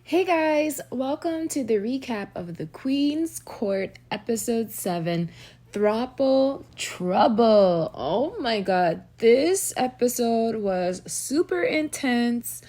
Hey guys, welcome to the recap of the Queen's Court episode 7, Throuple Trouble. Oh my god, this episode was super intense.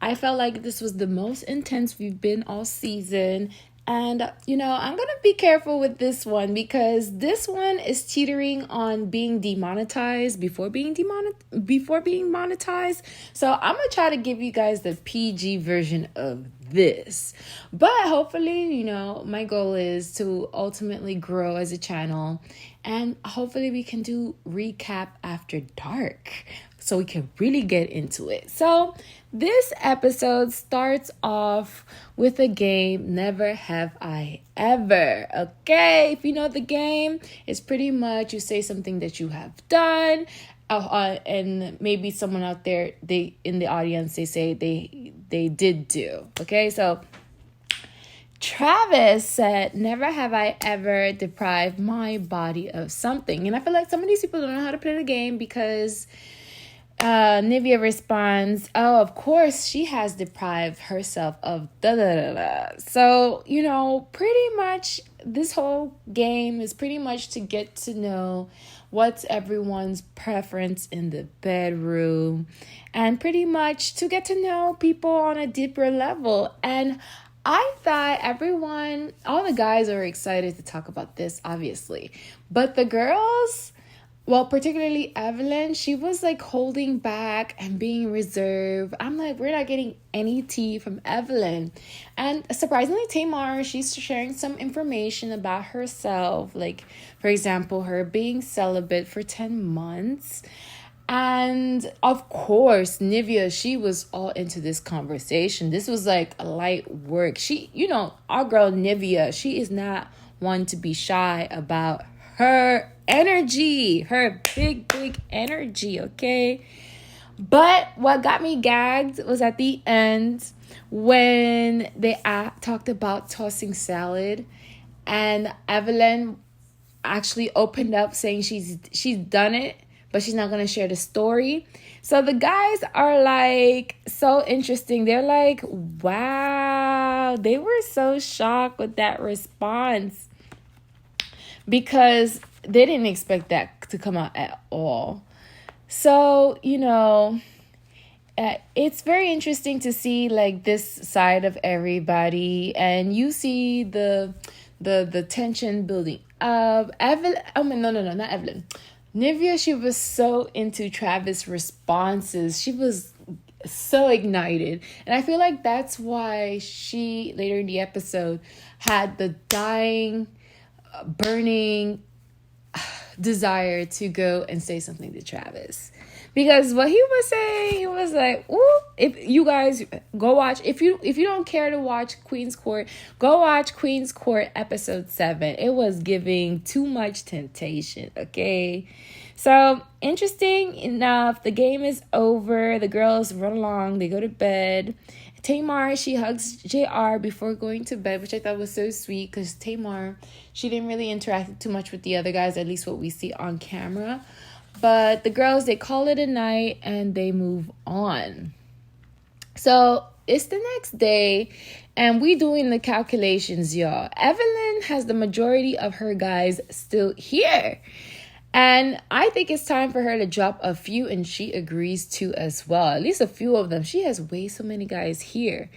I felt like this was the most intense we've been all season. And I'm gonna be careful with this one because this one is teetering on being demonetized before being monetized. So I'm gonna try to give you guys the PG version of this. But hopefully, my goal is to ultimately grow as a channel, and hopefully we can do recap after dark so we can really get into it. So this episode starts off with a game, Never Have I Ever. Okay, if you know the game, it's pretty much you say something that you have done, and maybe someone out there, they in the audience, they say they did do. Okay, so Travis said, "Never have I ever deprived my body of something." And I feel like some of these people don't know how to play the game because Nivea responds, "Oh, of course she has deprived herself of da da da da." So, pretty much this whole game is pretty much to get to know what's everyone's preference in the bedroom and pretty much to get to know people on a deeper level. And I thought all the guys are excited to talk about this, obviously. But the girls, well, particularly Evelyn, she was like holding back and being reserved. I'm like, we're not getting any tea from Evelyn. And surprisingly, Tamar, she's sharing some information about herself. Like, for example, her being celibate for 10 months. And of course, Nivea, she was all into this conversation. This was like a light work. Our girl Nivea, she is not one to be shy about her energy, her big energy, okay? But what got me gagged was at the end when they talked about tossing salad, and Evelyn actually opened up saying she's done it, but she's not going to share the story. So the guys are like so interesting. They're like, wow, they were so shocked with that response because they didn't expect that to come out at all. So, it's very interesting to see like this side of everybody, and you see the tension building up. Evelyn, no, not Evelyn. Nivea, she was so into Travis' responses. She was so ignited. And I feel like that's why she, later in the episode, had the dying, burning desire to go and say something to Travis. Because what he was saying, he was like, ooh, if you guys go watch, if you don't care to watch Queen's Court, go watch Queen's Court episode 7. It was giving too much temptation, okay? So, interesting enough, the game is over. The girls run along, they go to bed. Tamar, she hugs JR before going to bed, which I thought was so sweet because Tamar, she didn't really interact too much with the other guys, at least what we see on camera. But the girls, they call it a night and they move on. So it's the next day and we doing the calculations, y'all. Evelyn has the majority of her guys still here. And I think it's time for her to drop a few, and she agrees to as well. At least a few of them. She has way so many guys here.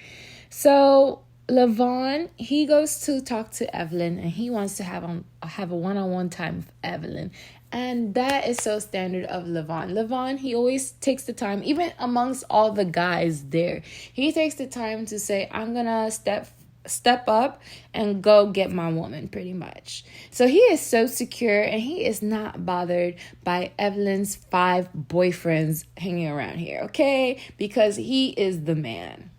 So Lavon, he goes to talk to Evelyn and he wants to have a one-on-one time with Evelyn. And that is so standard of Lavon. Lavon, he always takes the time, even amongst all the guys there, he takes the time to say, I'm gonna step up and go get my woman, pretty much. So he is so secure and he is not bothered by Evelyn's 5 boyfriends hanging around here, okay? Because he is the man.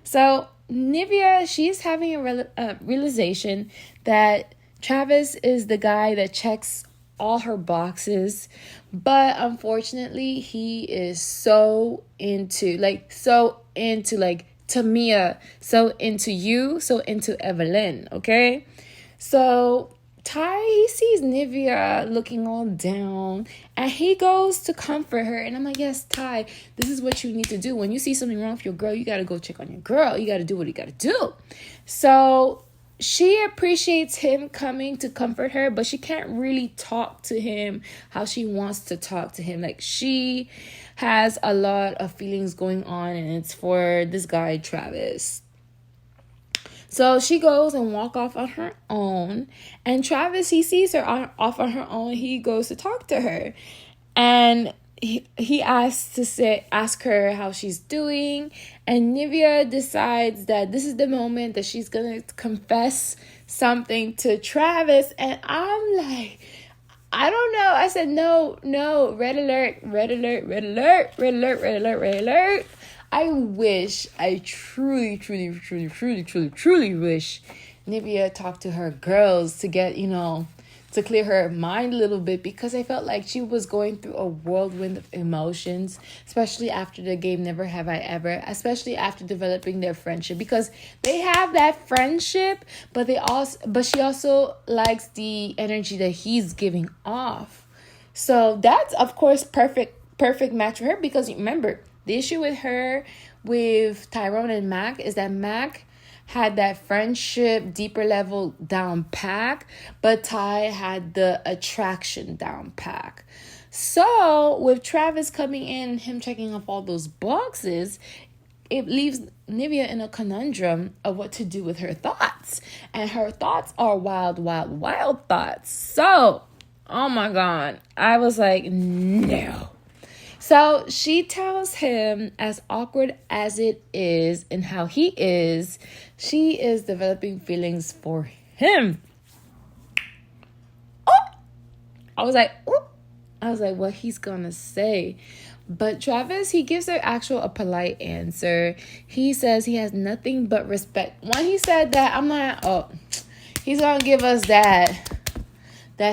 So Nivea, she's having a realization that Travis is the guy that checks all her boxes, but unfortunately he is so into Tamia, so into you, so into Evelyn, okay? So Ty, he sees Nivea looking all down, and he goes to comfort her. And I'm like, yes, Ty, this is what you need to do. When you see something wrong with your girl, you got to go check on your girl. You got to do what you got to do. So she appreciates him coming to comfort her, but she can't really talk to him how she wants to talk to him. Like, she has a lot of feelings going on, and it's for this guy, Travis. So she goes and walk off on her own, and Travis, he sees her off on her own. He goes to talk to her, and he ask her how she's doing, and Nivea decides that this is the moment that she's gonna confess something to Travis. And I'm like, I don't know. I said, no, red alert, red alert, red alert, red alert, red alert, red alert. I truly wish Nivea talked to her girls to get, to clear her mind a little bit, because I felt like she was going through a whirlwind of emotions, especially after the game Never Have I Ever, especially after developing their friendship, because they have that friendship, but she also likes the energy that he's giving off. So that's, of course, perfect match for her, because remember, the issue with her, with Tyrone and Mac, is that Mac had that friendship, deeper level down pack, but Ty had the attraction down pack. So with Travis coming in, him checking off all those boxes, it leaves Nivea in a conundrum of what to do with her thoughts. And her thoughts are wild, wild, wild thoughts. So, oh my God, I was like, no. So she tells him, as awkward as it is and how he is, she is developing feelings for him. Oh! I was like, what he's gonna say? But Travis, he gives her a polite answer. He says he has nothing but respect. When he said that, I'm like, he's gonna give us that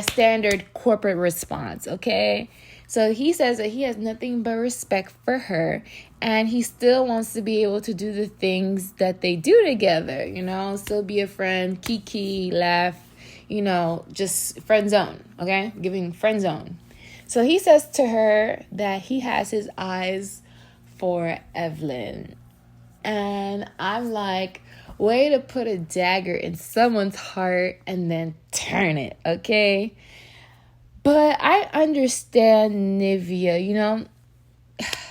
standard corporate response, okay? So he says that he has nothing but respect for her, and he still wants to be able to do the things that they do together, still be a friend, kiki, laugh, just friend zone, okay? Giving friend zone. So he says to her that he has his eyes for Evelyn. And I'm like, way to put a dagger in someone's heart and then turn it, okay? But I understand Nivea,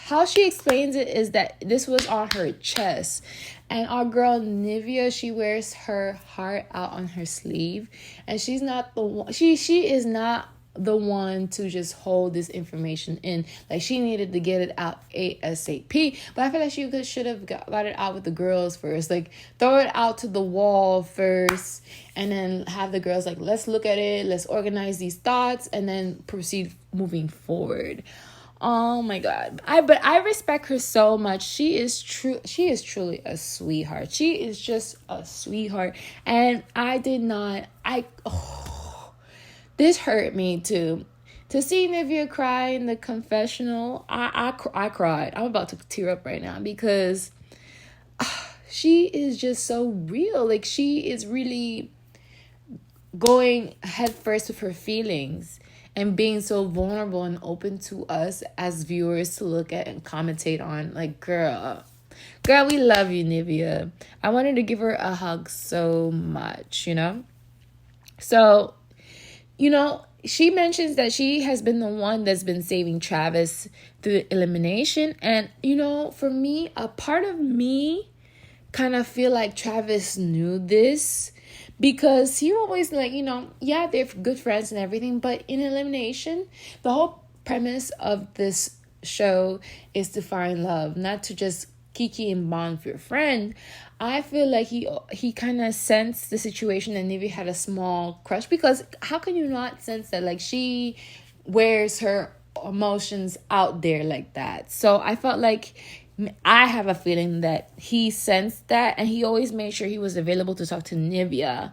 how she explains it is that this was on her chest. And our girl Nivea, she wears her heart out on her sleeve. And she's not the one, she is not the one to just hold this information in. Like, she needed to get it out ASAP. But I feel like she should have got it out with the girls first. Like, throw it out to the wall first, and then have the girls like, let's look at it, let's organize these thoughts, and then proceed moving forward. Oh my God. But I respect her so much. She is truly a sweetheart. She is just a sweetheart. And this hurt me too. To see Nivea cry in the confessional, I cried. I'm about to tear up right now, because she is just so real. Like, she is really going head first with her feelings and being so vulnerable and open to us as viewers to look at and commentate on. Like, girl, we love you, Nivea. I wanted to give her a hug so much, So, she mentions that she has been the one that's been saving Travis through Elimination. And, for me, a part of me kind of feel like Travis knew this, because he always they're good friends and everything. But in Elimination, the whole premise of this show is to find love, not to just kiki and bond with your friend. I feel like he kind of sensed the situation and Nivea had a small crush, because how can you not sense that? Like, she wears her emotions out there like that. So I felt like, I have a feeling that he sensed that, and he always made sure he was available to talk to Nivea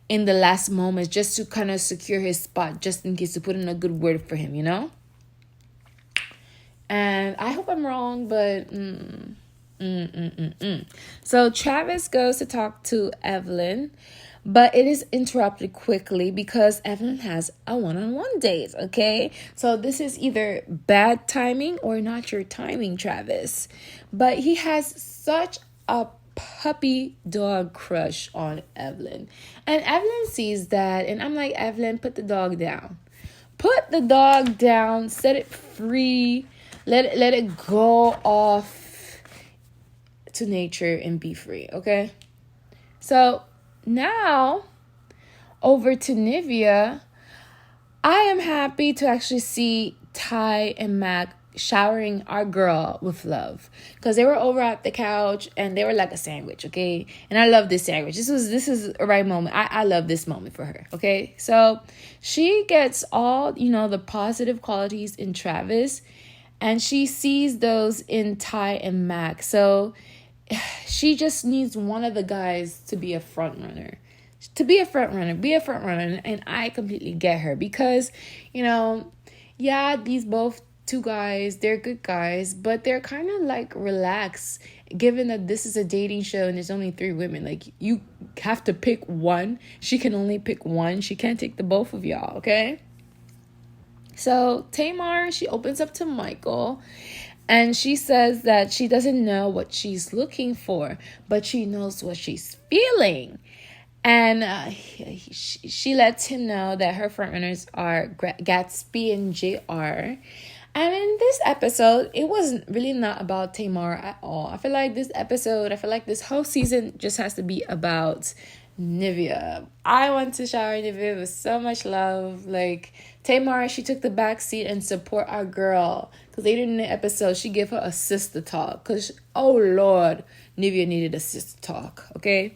in the last moments, just to kind of secure his spot, just in case, to put in a good word for him, And I hope I'm wrong, but So Travis goes to talk to Evelyn, But it is interrupted quickly because Evelyn has a one-on-one date, okay? So this is either bad timing or not your timing, Travis. But he has such a puppy dog crush on Evelyn. And Evelyn sees that, and I'm like, Evelyn, put the dog down. Put the dog down, set it free, let it go off to nature and be free, okay? So now, over to Nivea. I am happy to actually see Ty and Mac showering our girl with love, because they were over at the couch and they were like a sandwich, okay? And I love this sandwich. This is a right moment. I love this moment for her, okay? So she gets all, the positive qualities in Travis, and she sees those in Ty and Mac. So she just needs one of the guys to be a front runner. Be a front runner. And I completely get her because, these both two guys, they're good guys, but they're kind of like relaxed, given that this is a dating show and there's only 3 women. Like, you have to pick one. She can only pick one. She can't take the both of y'all, okay? So Tamar, she opens up to Michael. And she says that she doesn't know what she's looking for, but she knows what she's feeling. And she lets him know that her frontrunners are Gatsby and JR. And in this episode, it wasn't really not about Tamar at all. I feel like this whole season just has to be about Nivea. I want to shower Nivea with so much love. Like, Tamar, she took the back seat and support our girl. Because later in the episode, she gave her a sister talk. Because, oh Lord, Nivea needed a sister talk, okay?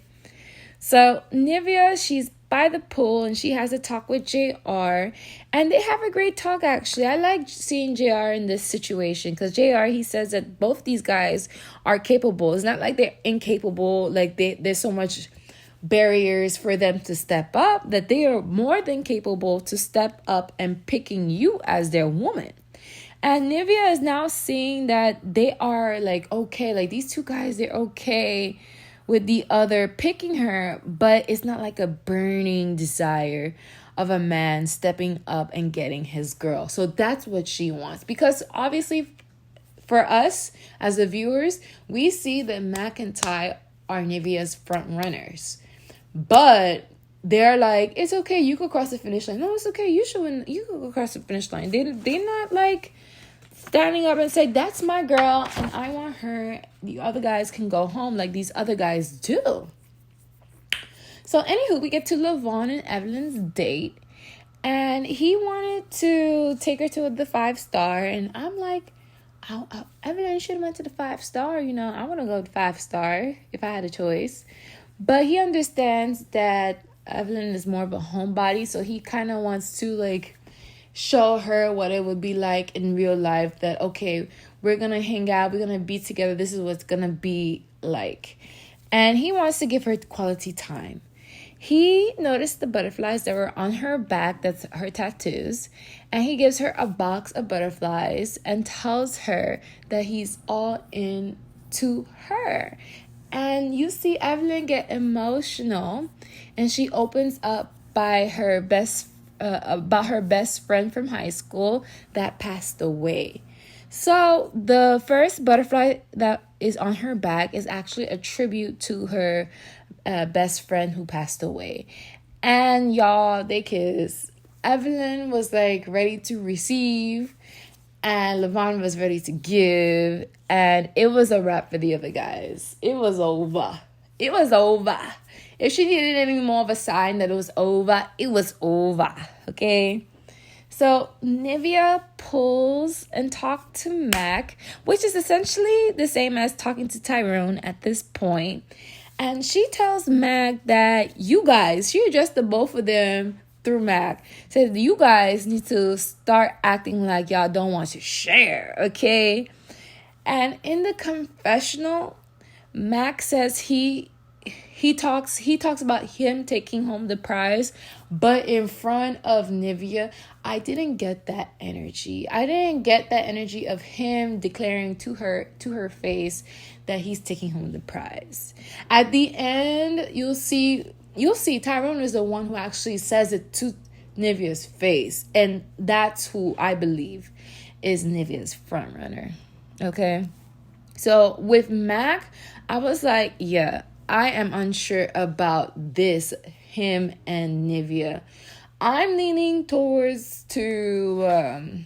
So, Nivea, she's by the pool and she has a talk with JR. And they have a great talk, actually. I like seeing JR in this situation. Because JR, he says that both these guys are capable. It's not like they're incapable. Like, there's so much barriers for them to step up, that they are more than capable to step up and picking you as their woman. And Nivea is now seeing that they are like, okay, like these two guys, they're okay with the other picking her, but it's not like a burning desire of a man stepping up and getting his girl. So that's what she wants, because obviously for us as the viewers, we see that Mac and Ty are Nivea's front runners. But they're like, it's okay, you could cross the finish line. No, it's okay, you could go cross the finish line. They're not like standing up and say, that's my girl and I want her. The other guys can go home like these other guys do. So anywho, we get to Lavon and Evelyn's date. And he wanted to take her to the 5-star. And I'm like, Evelyn should have went to the 5-star. I want to go to 5-star if I had a choice. But he understands that Evelyn is more of a homebody, so he kind of wants to like show her what it would be like in real life, that okay, we're gonna hang out, we're gonna be together, this is what's gonna be like. And he wants to give her quality time. He noticed the butterflies that were on her back, that's her tattoos, and he gives her a box of butterflies and tells her that he's all in to her. And you see Evelyn get emotional, and she opens up by about her best friend from high school that passed away. So the first butterfly that is on her back is actually a tribute to her best friend who passed away. And y'all, they kiss. Evelyn was like ready to receive, and Lavon was ready to give, and it was a wrap for the other guys. It was over. If she needed any more of a sign that it was over, it was over, okay? So Nivea pulls and talks to Mac, which is essentially the same as talking to Tyrone at this point. And she tells Mac that you guys, she addressed the both of them through Mac, said you guys need to start acting like y'all don't want to share, okay? And in the confessional, Mac says he talks about him taking home the prize, but in front of Nivea, I didn't get that energy. I didn't get that energy of him declaring to her face that he's taking home the prize. At the end, you'll see you'll see Tyrone is the one who actually says it to Nivea's face. And that's who I believe is Nivea's front runner. Okay. So with Mac, I was like, yeah, I am unsure about this, him and Nivea. I'm leaning towards to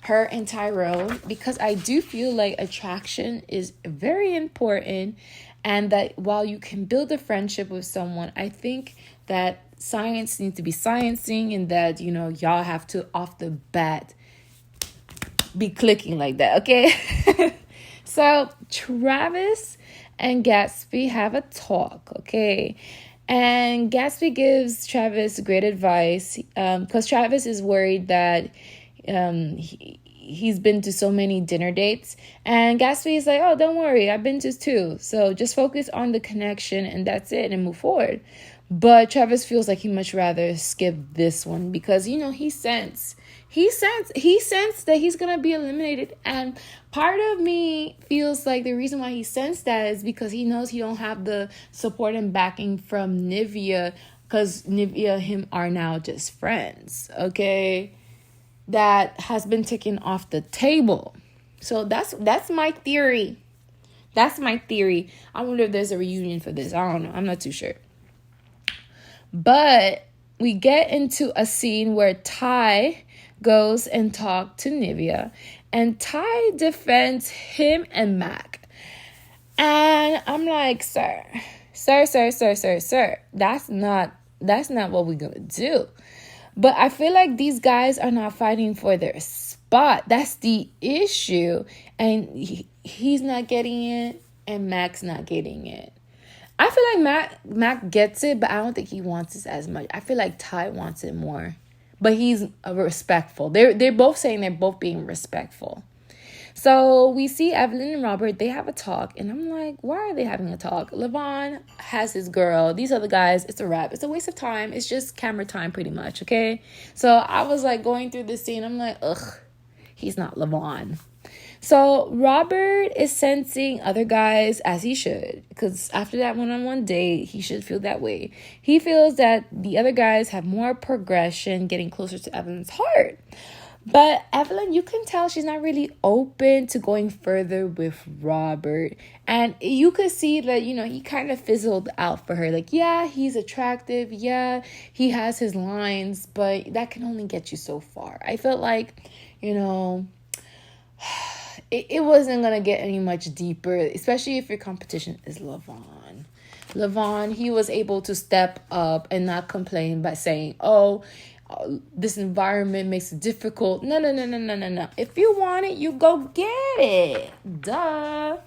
her and Tyrone because I do feel like attraction is very important, and that while you can build a friendship with someone, I think that science needs to be sciencing, and that, you know, y'all have to off the bat be clicking like that, okay? So Travis and Gatsby have a talk, okay? And Gatsby gives Travis great advice because Travis is worried that he's been to so many dinner dates. And Gatsby is like, oh, don't worry, I've been to two. So just focus on the connection and that's it, and move forward. But Travis feels like he'd much rather skip this one because, you know, he sensed that he's gonna be eliminated. And part of me feels like the reason why he sensed that is because he knows he don't have the support and backing from Nivea, because Nivea and him are now just friends, okay? That has been taken off the table. So that's my theory. That's my theory. I wonder if there's a reunion for this. I don't know. I'm not too sure. But we get into a scene where Ty goes and talks to Nivea, and Ty defends him and Mac. And I'm like, sir, that's not what we're gonna do. But I feel like these guys are not fighting for their spot. That's the issue. And he's not getting it, and Mac's not getting it. I feel like Mac gets it, but I don't think he wants it as much. I feel like Ty wants it more. But he's respectful. They're both saying they're both being respectful. So we see Evelyn and Robert. They have a talk. And I'm like, why are they having a talk? Lavon has his girl. These other guys, it's a wrap. It's a waste of time. It's just camera time pretty much, okay? So I was like going through this scene. I'm like, ugh, he's not Lavon. So Robert is sensing other guys, as he should, because after that one-on-one date, he should feel that way. He feels that the other guys have more progression, getting closer to Evelyn's heart. But Evelyn, you can tell she's not really open to going further with Robert. And you could see that, you know, he kind of fizzled out for her. Like, yeah, he's attractive. Yeah, he has his lines, but that can only get you so far. I felt like, you know, it wasn't going to get any much deeper, especially if your competition is Lavon. Lavon, he was able to step up and not complain by saying, oh, this environment makes it difficult. No. If you want it, you go get it. Duh.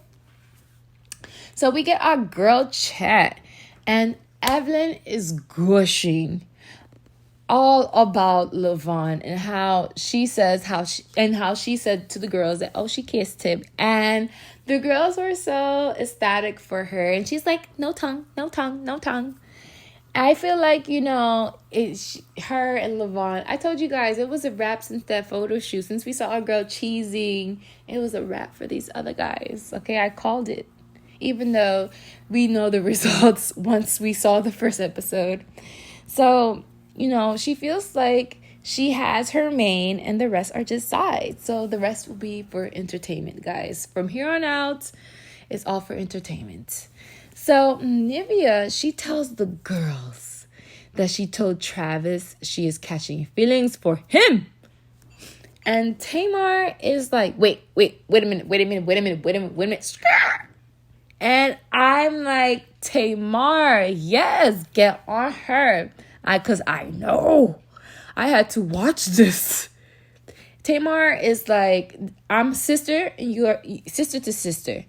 So we get our girl chat, and Evelyn is gushing all about Lavon and how she says how she said to the girls that, oh, she kissed him, and the girls were so ecstatic for her, and she's like, no tongue. I feel like, you know, it's her and Lavon. I told you guys it was a wrap since that photo shoot. Since we saw our girl cheesing, it was a wrap for these other guys. Okay, I called it, even though we know the results once we saw the first episode. So, you know, she feels like she has her main and the rest are just sides. So the rest will be for entertainment, guys. From here on out, it's all for entertainment. So Nivea, she tells the girls that she told Travis she is catching feelings for him. And Tamar is like, wait a minute. And I'm like, Tamar, yes, get on her. Because I know I had to watch this. Tamar is like, I'm sister and you are sister to sister.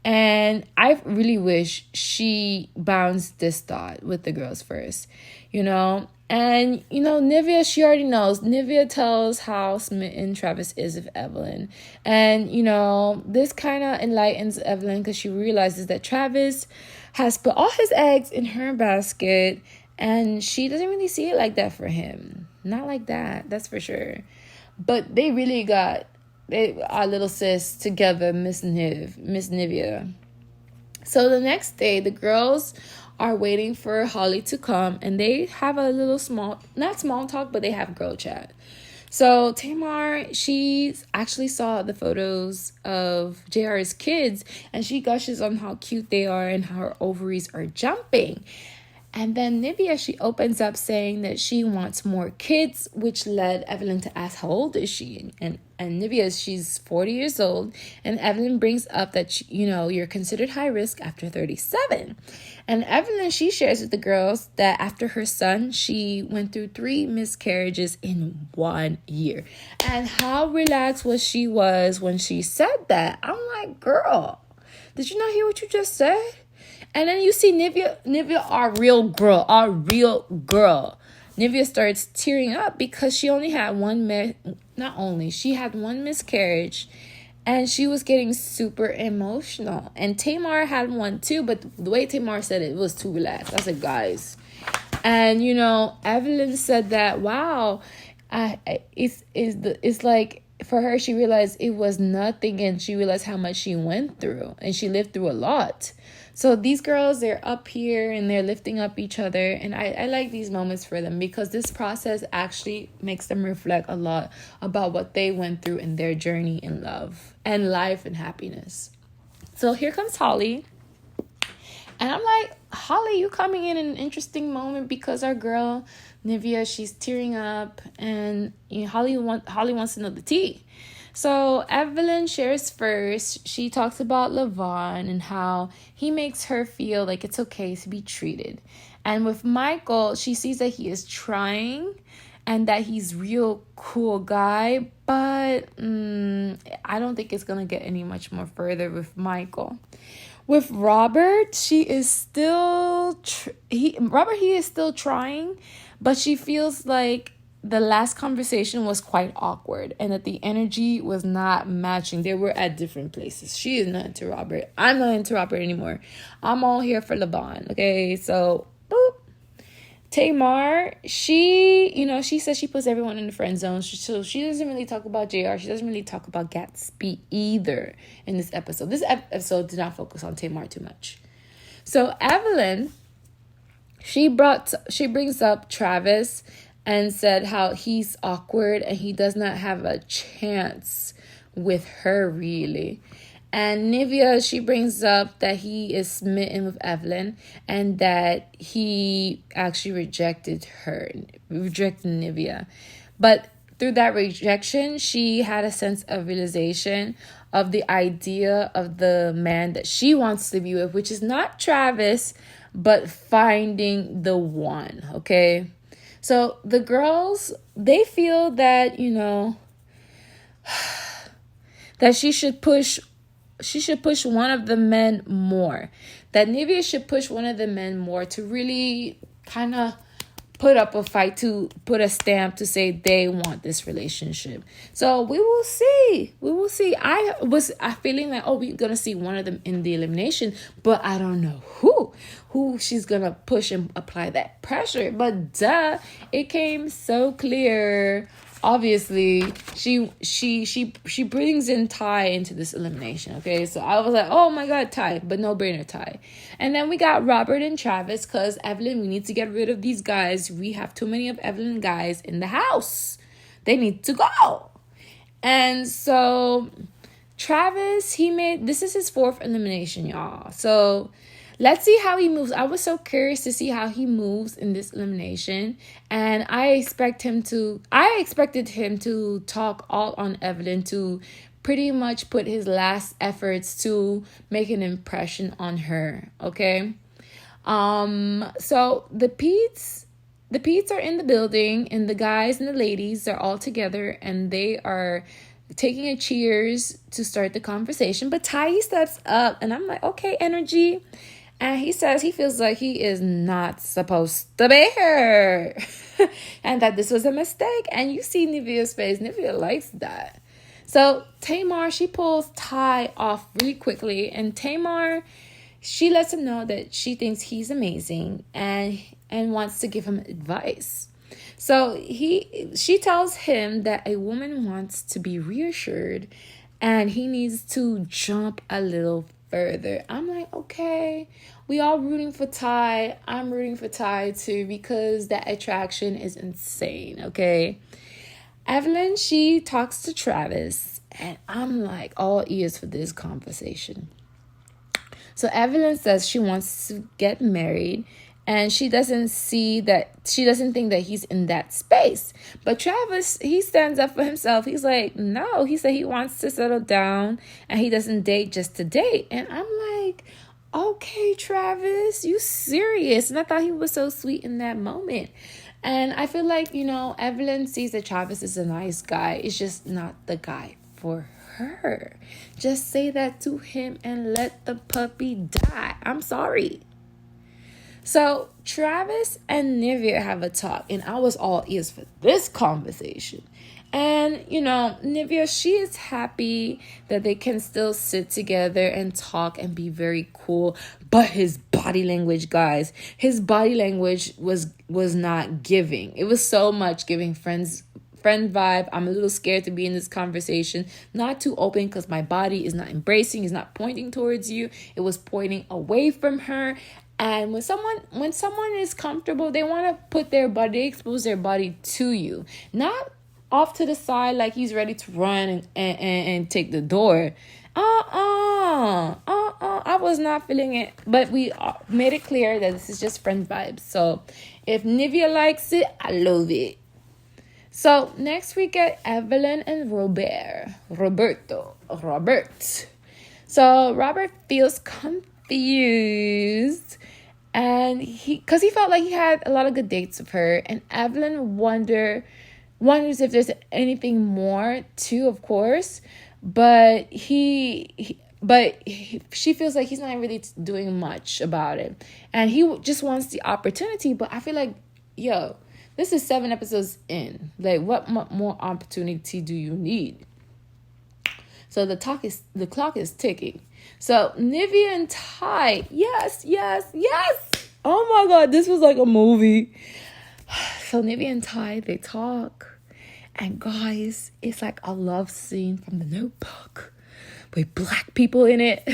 And I really wish she bounced this thought with the girls first, you know. And, you know, Nivea, she already knows. Nivea tells how smitten Travis is of Evelyn. And, you know, this kind of enlightens Evelyn because she realizes that Travis has put all his eggs in her basket. And she doesn't really see it like that for him. Not like that, that's for sure. But they really got our little sis together, Miss Nivea. So the next day, the girls are waiting for Holly to come, and they have a little not small talk, but they have girl chat. So Tamar, she actually saw the photos of JR's kids, and she gushes on how cute they are and how her ovaries are jumping. And then Nivea, she opens up saying that she wants more kids, which led Evelyn to ask how old is she? And Nivea, she's 40 years old. And Evelyn brings up that, you're considered high risk after 37. And Evelyn, she shares with the girls that after her son, she went through 3 miscarriages in 1 year. And how relaxed she was when she said that. I'm like, girl, did you not hear what you just said? And then you see Nivea, our real girl. Nivea starts tearing up because she only had she had one miscarriage, and she was getting super emotional. And Tamar had one too, but the way Tamar said it was too relaxed. I said, guys. And, Evelyn said that, wow, it's like, for her, she realized it was nothing, and she realized how much she went through, and she lived through a lot. So these girls, they're up here and they're lifting up each other. And I like these moments for them because this process actually makes them reflect a lot about what they went through in their journey in love and life and happiness. So here comes Holly. And I'm like, Holly, you coming in an interesting moment because our girl, Nivea, she's tearing up. And Holly wants to know the tea. So Evelyn shares first. She talks about Lavon and how he makes her feel like it's okay to be treated. And with Michael, she sees that he is trying and that he's real cool guy. But I don't think it's going to get any much more further with Michael. With Robert, he is still trying, but she feels like the last conversation was quite awkward and that the energy was not matching. They were at different places. She is not into Robert. I'm not into Robert anymore. I'm all here for Lavon. Okay, so boop. Tamar, she says she puts everyone in the friend zone. So she doesn't really talk about JR. She doesn't really talk about Gatsby either in this episode. This episode did not focus on Tamar too much. So Evelyn, she brings up Travis and said how he's awkward and he does not have a chance with her, really. And Nivea, she brings up that he is smitten with Evelyn and that he actually rejected Nivea. But through that rejection, she had a sense of realization of the idea of the man that she wants to be with, which is not Travis, but finding the one, okay? So the girls, they feel that, that she should push one of the men more. That Nivea should push one of the men more to really kind of put up a fight, to put a stamp to say they want this relationship. So we will see. I was feeling like, we're going to see one of them in the elimination, but I don't know who she's going to push and apply that pressure. But it came so clear. Obviously, she brings in Ty into this elimination, okay? So I was like, oh my God, Ty, but no brainer Ty. And then we got Robert and Travis because Evelyn, we need to get rid of these guys. We have too many of Evelyn guys in the house. They need to go. And so Travis, this is his 4th elimination, y'all. So let's see how he moves. I was so curious to see how he moves in this elimination. And I expected him to talk all on Evelyn, to pretty much put his last efforts to make an impression on her. Okay. So the Pete's are in the building, and the guys and the ladies are all together, and they are taking a cheers to start the conversation. But Ty steps up, and I'm like, okay, energy. And he says he feels like he is not supposed to be here. And that this was a mistake. And you see Nivea's face. Nivea likes that. So Tamar, she pulls Ty off really quickly. And Tamar, she lets him know that she thinks he's amazing and wants to give him advice. So she tells him that a woman wants to be reassured and he needs to jump a little further. I'm like, okay, we all rooting for Ty. I'm rooting for Ty too because that attraction is insane, okay? Evelyn, she talks to Travis, and I'm like all ears for this conversation. So Evelyn says she wants to get married, and she doesn't think that he's in that space. But Travis, he stands up for himself. He's like, no, he said he wants to settle down and he doesn't date just to date. And I'm like, okay, Travis, you serious? And I thought he was so sweet in that moment. And I feel like, Evelyn sees that Travis is a nice guy. It's just not the guy for her. Just say that to him and let the puppy die. I'm sorry. So Travis and Nivea have a talk, and I was all ears for this conversation. And, Nivea, she is happy that they can still sit together and talk and be very cool. But his body language, guys, his body language was not giving. It was so much giving friend vibe. I'm a little scared to be in this conversation. Not too open because my body is not embracing, is not pointing towards you. It was pointing away from her. And when someone is comfortable, they want to put their body, they expose their body to you. Not off to the side like he's ready to run and take the door. I was not feeling it. But we made it clear that this is just friend vibes. So if Nivea likes it, I love it. So next we get Evelyn and Robert. So Robert feels confused. And because he felt like he had a lot of good dates with her. And Evelyn wonders if there's anything more too, of course. But she feels like he's not really doing much about it. And he just wants the opportunity. But I feel like, this is 7 episodes in. Like, what more opportunity do you need? So the clock is ticking. So Nivea and Ty, yes. Oh my God, this was like a movie. So Nivea and Ty, they talk. And guys, it's like a love scene from The Notebook with black people in it.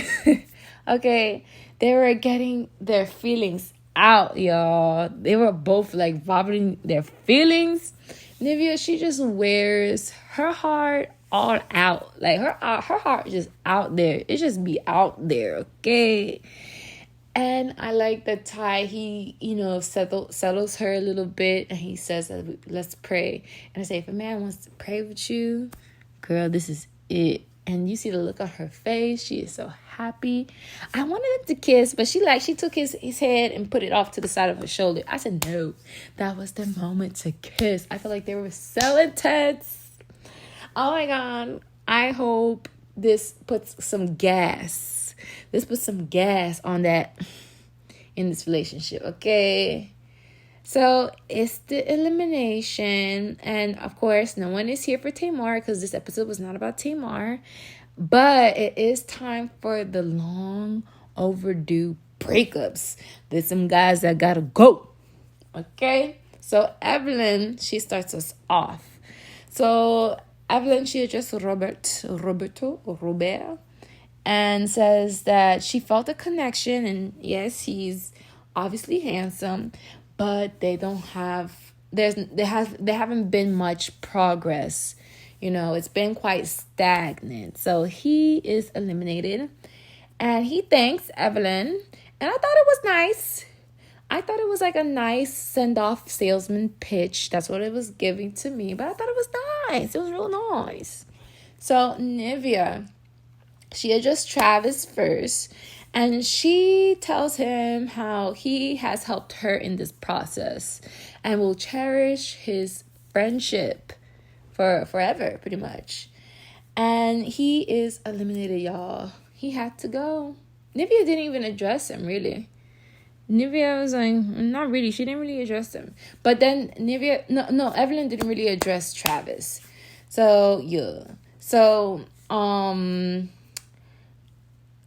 Okay, they were getting their feelings out, y'all. They were both like vomiting their feelings. Nivea, she just wears her heart all out. Like her heart is just out there. It just be out there, okay? And I like that Ty, he, settles her a little bit, and he says, let's pray. And I say, if a man wants to pray with you, girl, this is it. And you see the look on her face. She is so happy. I wanted them to kiss, but she took his head and put it off to the side of her shoulder. I said, no, that was the moment to kiss. I felt like they were so intense. Oh my God. I hope this puts some gas. This puts some gas on that in this relationship, okay? So it's the elimination. And of course, no one is here for Tamar because this episode was not about Tamar. But it is time for the long overdue breakups. There's some guys that gotta go. Okay? So Evelyn, she starts us off. So Evelyn, she addressed Robert, and says that she felt a connection. And yes, he's obviously handsome. But they haven't been much progress. It's been quite stagnant. So he is eliminated. And he thanks Evelyn. And I thought it was nice. I thought it was like a nice send-off salesman pitch. That's what it was giving to me. But I thought it was nice. It was real nice. So Nivea, she addressed Travis first. And she tells him how he has helped her in this process and will cherish his friendship for forever, pretty much. And he is eliminated, y'all. He had to go. Nivea didn't even address him, really. Nivea was like, not really. She didn't really address him. But then Evelyn didn't really address Travis. So, yeah. So,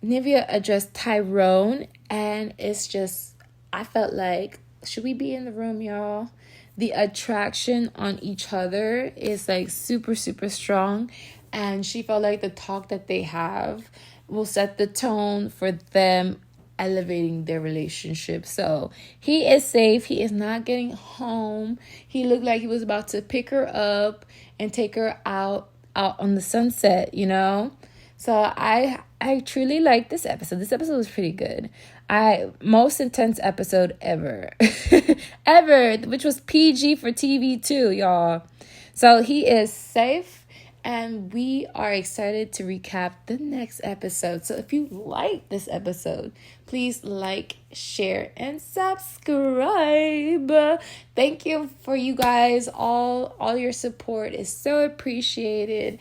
Nivea addressed Tyrone, and it's just, I felt like, should we be in the room, y'all? The attraction on each other is like super, super strong, and she felt like the talk that they have, will set the tone for them elevating their relationship. So he is safe. He is not getting home. He looked like he was about to pick her up and take her out on the sunset, you know? So I truly like this episode. This episode was pretty good. Most intense episode ever. Ever, which was PG for TV too, y'all. So he is safe. And we are excited to recap the next episode. So if you like this episode, please like, share, and subscribe. Thank you for you guys. All your support is so appreciated.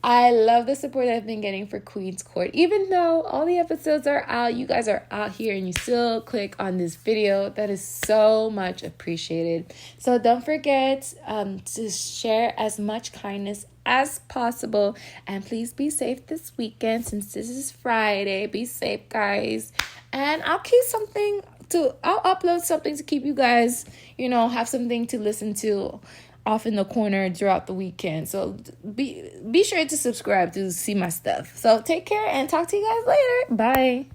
I love the support I've been getting for Queen's Court. Even though all the episodes are out, you guys are out here and you still click on this video. That is so much appreciated. So don't forget to share as much kindness as possible. And please be safe this weekend since this is Friday. Be safe, guys. And I'll upload something to keep you guys, have something to listen to off in the corner throughout the weekend. So be sure to subscribe to see my stuff. So take care and talk to you guys later. Bye.